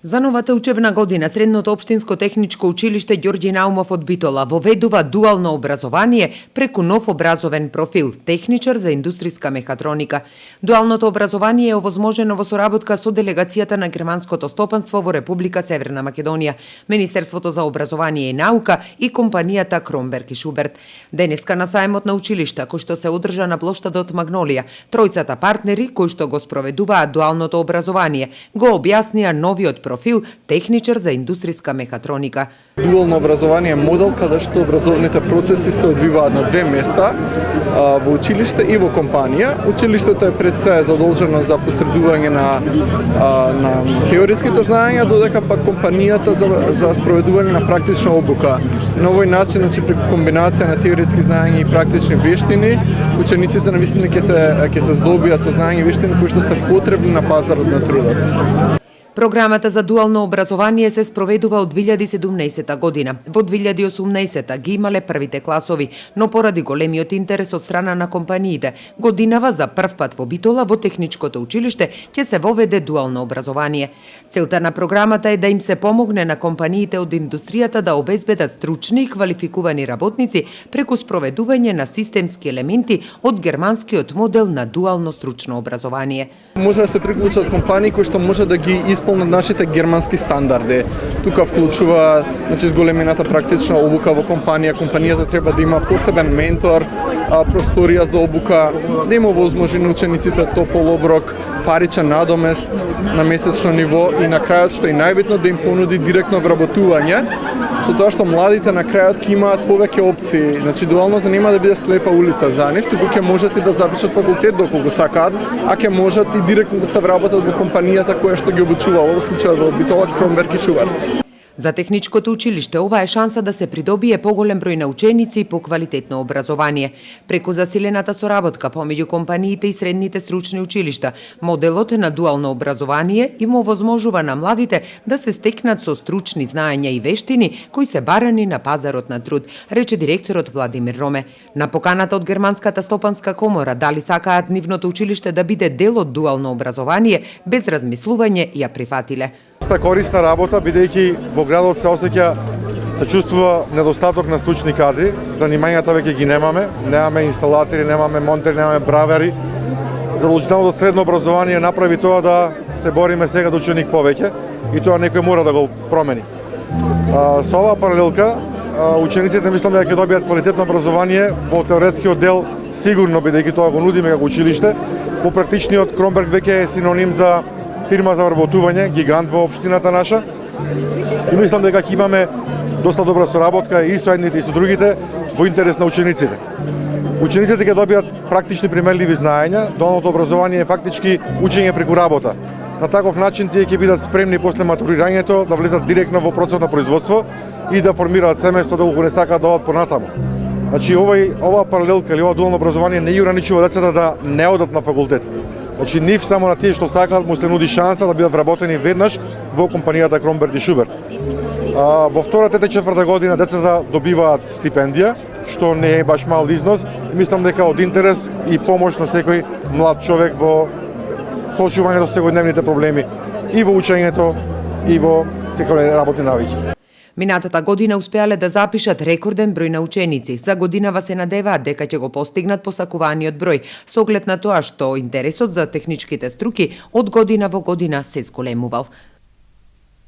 За новата учебна година Средното општинско техничко училиште Ѓорѓе Наумов од Битола воведува дуално образование преку нов образовен профил – техничар за индустријска мехатроника. Дуалното образование е овозможено во соработка со делегацијата на германското стопанство во Република Северна Македонија, Министерството за образование и наука и компанијата Кромберг и Шуберт. Денеска на сајмот на училишта, кој што се одржа на плоштадот Магнолија, тројцата партнери кои што го спроведуваат дуалното образование го објаснија новиот профил техничар за индустријска мехатроника. Дуално образование е модел каде што образовните процеси се одвиваат на две места, во училиште и во компанија. Училиштето е пред се задолжено за посредување на теоретските знаења, додека пак компанијата за спроведување на практична обука. На овој начин, преку комбинација на теоретски знаења и практични вештини, учениците навистина ќе се здобијат со знаења и вештини кои што се потребни на пазарот на трудот. Програмата за дуално образование се спроведува од 2017 година. Во 2018 ги имале првите класови, но поради големиот интерес од страна на компаниите, годинава за прв пат во Битола во техничкото училиште ќе се воведе дуално образование. Целта на програмата е да им се помогне на компаниите од индустријата да обезбедат стручни и квалификувани работници преку спроведување на системски елементи од германскиот модел на дуално стручно образование. Може да се приклучат компании кои што може да ги исполнат нашите германски стандарди. Тука вклучува зголемената практична обука во компанија. Компанијата треба да има посебен ментор, просторија за обука, да има возможност учениците топол оброк, паричен надомест на месечно ниво и на крајот, што е најбитно, да им понуди директно вработување, со тоа што младите на крајот ќе имаат повеќе опции. Дуалното нема да биде слепа улица за нив, туку ќе можат и да запишат факултет доколку сакаат, а ќе можат и директно да се вработат во компанијата која што ги обучувала, во случајот во Битола, Кромберг и Шуберт. За техничкото училиште ова е шанса да се придобие поголем број на ученици и поквалитетно образование. Преку засилената соработка помеѓу компаниите и средните стручни училишта, моделот на дуално образование им овозможува на младите да се стекнат со стручни знаења и вештини кои се барани на пазарот на труд, рече директорот Владимир Роме. На поканата од Германската стопанска комора дали сакаат нивното училиште да биде дел од дуално образование, без размислување ја прифатиле. Корисна работа, бидејќи во градот се чувствува недостаток на стручни кадри, занимањата веќе ги немаме инсталатори, немаме монтери, немаме бравери. Задолжителното средно образование направи тоа да се бориме сега да ученик повеќе и тоа некој мора да го промени. Со оваа паралелка, учениците мислам дека ќе добијат квалитетно образование во теоретскиот дел сигурно, бидејќи тоа го нудиме како училиште. Во практичниот Кромберг веќе е синоним за фирма за вработување, гигант во општината наша. И мислам дека ќе имаме доста добра соработка и со едните и со другите во интерес на учениците. Учениците ќе добијат практични применливи знаења, дуалното образование е фактички учење преку работа. На таков начин тие ќе бидат спремни после матурирањето да влезат директно во процес на производство и да формираат семејство доколку не сакаат да одат понатаму. Ова паралелка или ова дуално образование не ја ограничува децата да не одат на факултет. Нив само на тие што сакаат му се нуди шанса да бидат вработени веднаш во компанијата Кромберг и Шуберт. Во втората и четврта година децата добиваат стипендија, што не е баш мал износ. Мислам дека од интерес и помош на секој млад човек во соочувањето со секојдневните проблеми и во учењето и во секој работни навики. Минатата година успеале да запишат рекорден број на ученици. За годинава се надеваат дека ќе го постигнат посакуваниот број, со оглед на тоа што интересот за техничките струки од година во година се зголемувал.